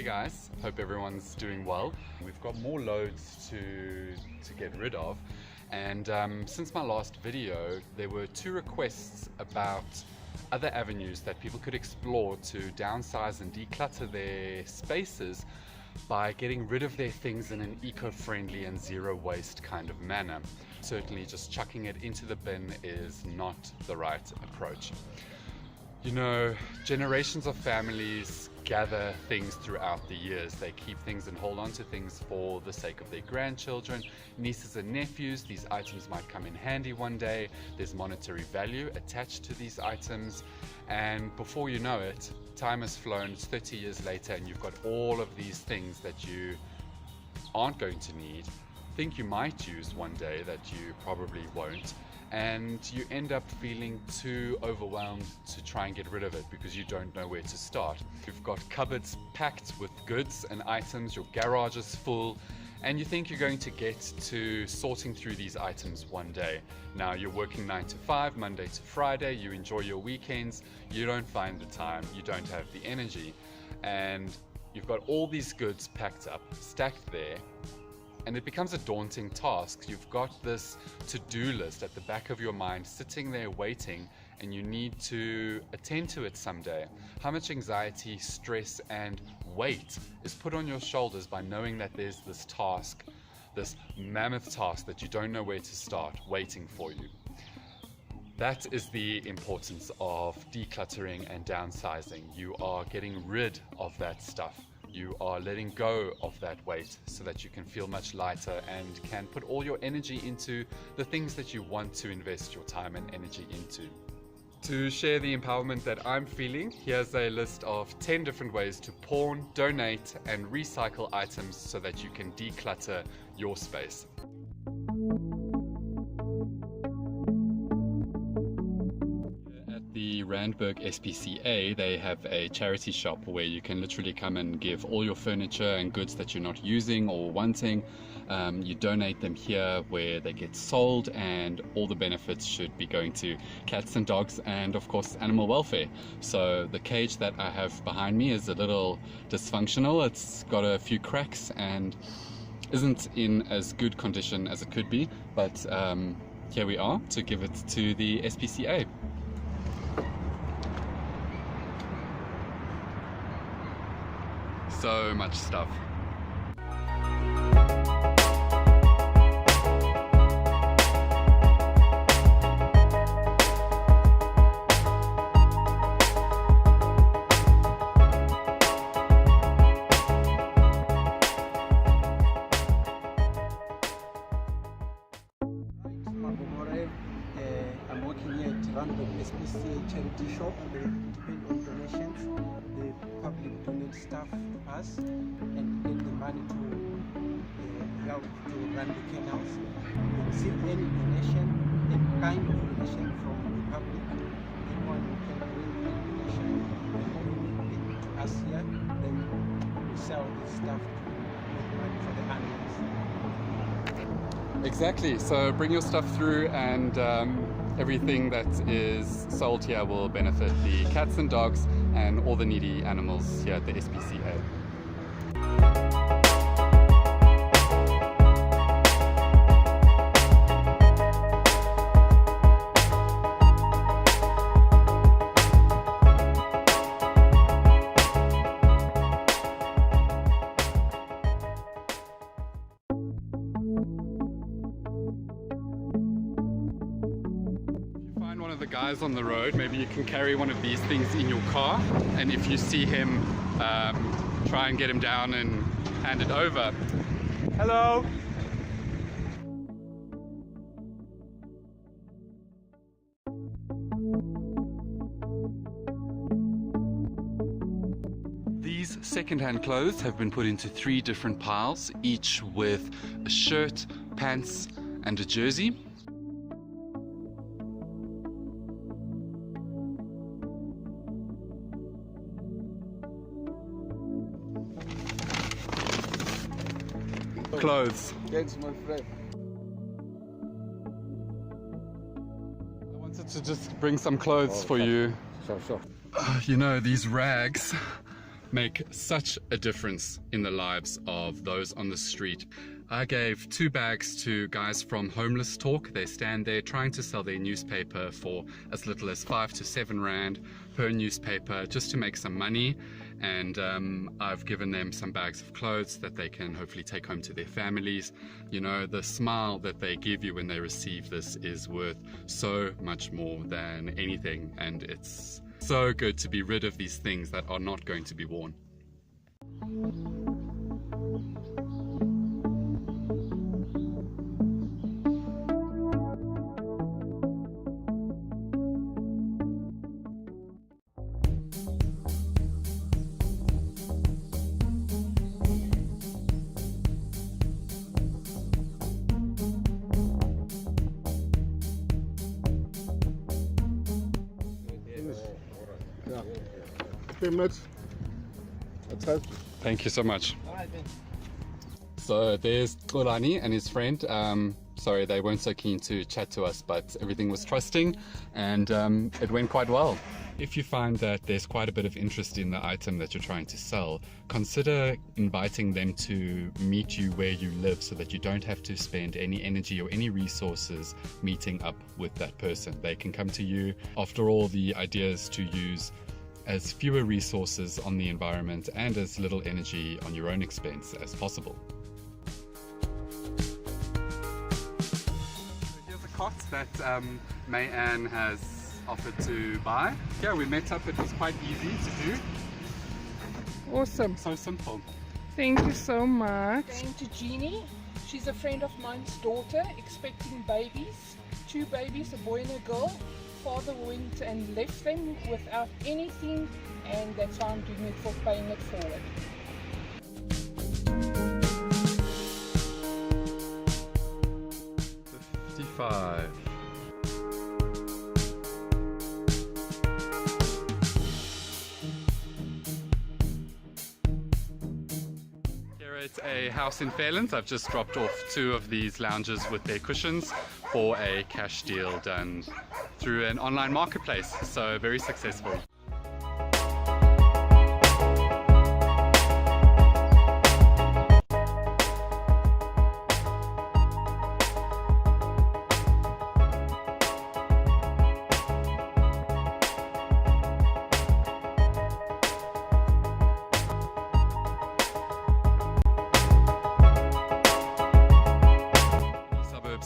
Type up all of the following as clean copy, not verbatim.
Hey guys, hope everyone's doing well. We've got more loads to get rid of, and since my last video there were 2 requests about other avenues that people could explore to downsize and declutter their spaces by getting rid of their things in an eco-friendly and zero waste kind of manner. Certainly just chucking it into the bin is not the right approach. You know, generations of families gather things throughout the years. They keep things and hold on to things for the sake of their grandchildren, nieces and nephews. These items might come in handy one day. There's monetary value attached to these items, and before you know it, time has flown. It's 30 years later and you've got all of these things that you aren't going to need, think you might use one day that you probably won't, and you end up feeling too overwhelmed to try and get rid of it because you don't know where to start. You've got cupboards packed with goods and items, your garage is full, and you think you're going to get to sorting through these items one day. Now you're working 9 to 5, Monday to Friday, you enjoy your weekends, you don't find the time, you don't have the energy, and you've got all these goods packed up, stacked there, and it becomes a daunting task. You've got this to-do list at the back of your mind sitting there waiting, and you need to attend to it someday. How much anxiety, stress and weight is put on your shoulders by knowing that there's this task, this mammoth task that you don't know where to start, waiting for you. That is the importance of decluttering and downsizing. You are getting rid of that stuff. You are letting go of that weight so that you can feel much lighter and can put all your energy into the things that you want to invest your time and energy into. To share the empowerment that I'm feeling, here's a list of 10 different ways to pawn, donate and recycle items so that you can declutter your space. The Randburg SPCA, they have a charity shop where you can literally come and give all your furniture and goods that you're not using or wanting. You donate them here where they get sold, and all the benefits should be going to cats and dogs and of course animal welfare. So the cage that I have behind me is a little dysfunctional. It's got a few cracks and isn't in as good condition as it could be, but here we are to give it to the SPCA. So much stuff. I'm working here at Randburg SPCA charity shop. They depend on donations. The public donate stuff to us and get the money to help to run the canals. We receive any donation, any kind of donation from the public. Anyone who can bring a donation, they bring it to us here. Then we sell this stuff to make money for the animals. Exactly, so bring your stuff through, and everything that is sold here will benefit the cats and dogs and all the needy animals here at the SPCA. The guys on the road, maybe you can carry one of these things in your car, and if you see him, try and get him down and hand it over. Hello! These second-hand clothes have been put into 3 different piles, each with a shirt, pants and a jersey. Clothes. Thanks, my friend. I wanted to just bring some clothes for you. Sure. You know, these rags make such a difference in the lives of those on the street. I gave 2 bags to guys from Homeless Talk. They stand there trying to sell their newspaper for as little as 5 to 7 rand per newspaper just to make some money. And I've given them some bags of clothes that they can hopefully take home to their families. You know, the smile that they give you when they receive this is worth so much more than anything, and it's so good to be rid of these things that are not going to be worn. Yeah. 10 minutes. That's it. Thank you so much. So there's Xolani and his friend. Sorry, they weren't so keen to chat to us, but everything was trusting and it went quite well. If you find that there's quite a bit of interest in the item that you're trying to sell, consider inviting them to meet you where you live so that you don't have to spend any energy or any resources meeting up with that person. They can come to you. After all, the idea is to use as fewer resources on the environment and as little energy on your own expense as possible. Here's a cot that May-Ann has offered to buy. Yeah, we met up. It was quite easy to do. Awesome. So simple. Thank you so much. Going to Jeannie. She's a friend of mine's daughter, expecting babies. 2 babies, a boy and a girl. Father went and left them without anything, and that's why I'm doing it, for paying it forward. $55. It's a house in Fairlands. I've just dropped off 2 of these lounges with their cushions for a cash deal done through an online marketplace. So very successful.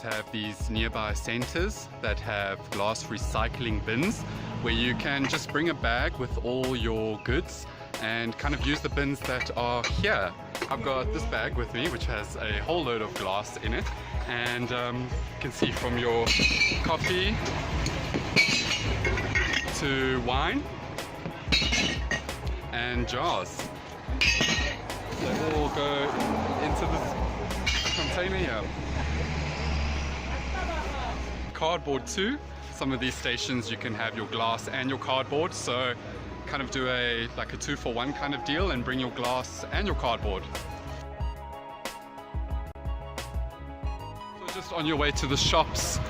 Have these nearby centers that have glass recycling bins where you can just bring a bag with all your goods and kind of use the bins that are here. I've got this bag with me which has a whole load of glass in it, and you can see from your coffee to wine and jars. They all go into this container here. Cardboard too. Some of these stations you can have your glass and your cardboard, so kind of do like a 2-for-1 kind of deal and bring your glass and your cardboard. So just on your way to the shops,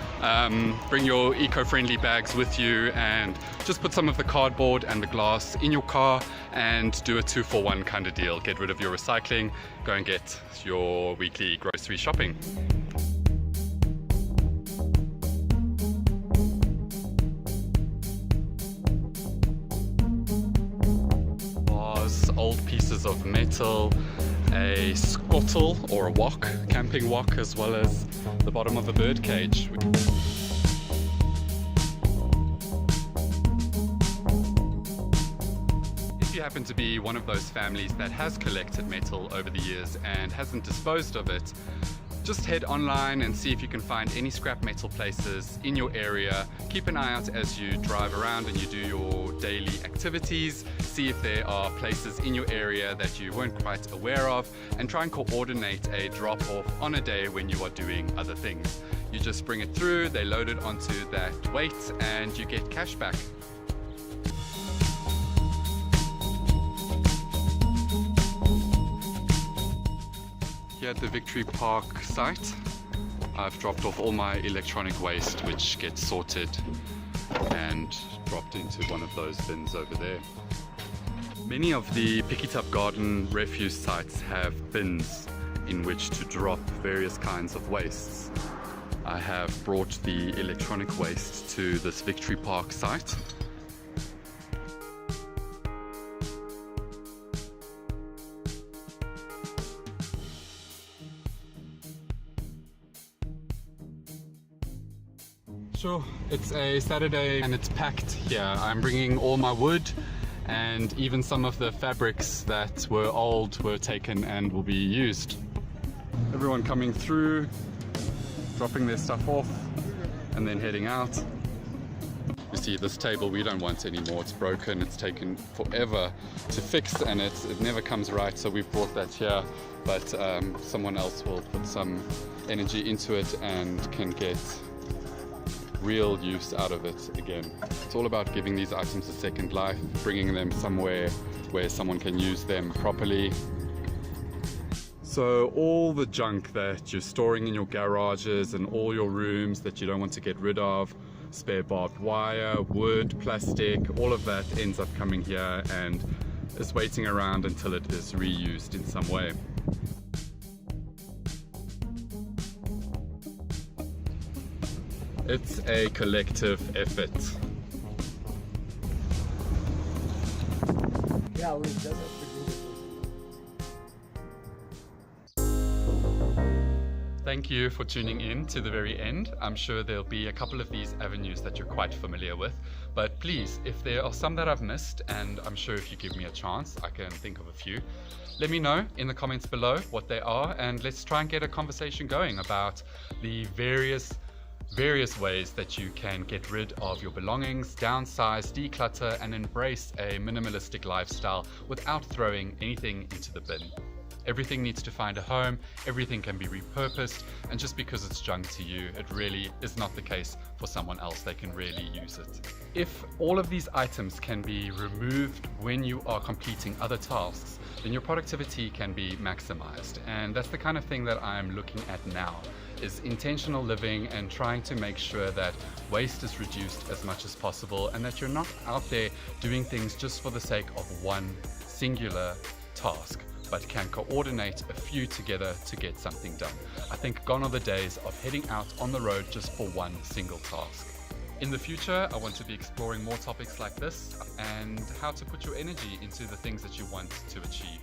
bring your eco-friendly bags with you and just put some of the cardboard and the glass in your car and do a 2-for-1 kind of deal. Get rid of your recycling, go and get your weekly grocery shopping. Old pieces of metal, a skottel or a wok, camping wok, as well as the bottom of the bird cage. If you happen to be one of those families that has collected metal over the years and hasn't disposed of it, just head online and see if you can find any scrap metal places in your area. Keep an eye out as you drive around and you do your daily activities. See if there are places in your area that you weren't quite aware of, and try and coordinate a drop-off on a day when you are doing other things. You just bring it through, they load it onto that weight, and you get cash back. Here at the Victory Park site, I've dropped off all my electronic waste, which gets sorted and dropped into one of those bins over there. Many of the Pick It Up Garden refuse sites have bins in which to drop various kinds of wastes. I have brought the electronic waste to this Victory Park site. Sure, it's a Saturday and it's packed here. I'm bringing all my wood, and even some of the fabrics that were old were taken and will be used. Everyone coming through, dropping their stuff off and then heading out. You see, this table we don't want anymore. It's broken, it's taken forever to fix, and it never comes right, so we've brought that here, but someone else will put some energy into it and can get real use out of it again. It's all about giving these items a second life, bringing them somewhere where someone can use them properly. So all the junk that you're storing in your garages and all your rooms that you don't want to get rid of, spare barbed wire, wood, plastic, all of that ends up coming here and is waiting around until it is reused in some way. It's a collective effort. Yeah, we just have to do it. Thank you for tuning in to the very end. I'm sure there'll be a couple of these avenues that you're quite familiar with, but please, if there are some that I've missed, and I'm sure if you give me a chance, I can think of a few, let me know in the comments below what they are, and let's try and get a conversation going about the various ways that you can get rid of your belongings, downsize, declutter, and embrace a minimalistic lifestyle without throwing anything into the bin. Everything needs to find a home, everything can be repurposed, and just because it's junk to you, it really is not the case for someone else. They can really use it. If all of these items can be removed when you are completing other tasks, then your productivity can be maximized. And that's the kind of thing that I'm looking at now, is intentional living and trying to make sure that waste is reduced as much as possible, and that you're not out there doing things just for the sake of one singular task, but can coordinate a few together to get something done. I think gone are the days of heading out on the road just for one single task. In the future, I want to be exploring more topics like this and how to put your energy into the things that you want to achieve.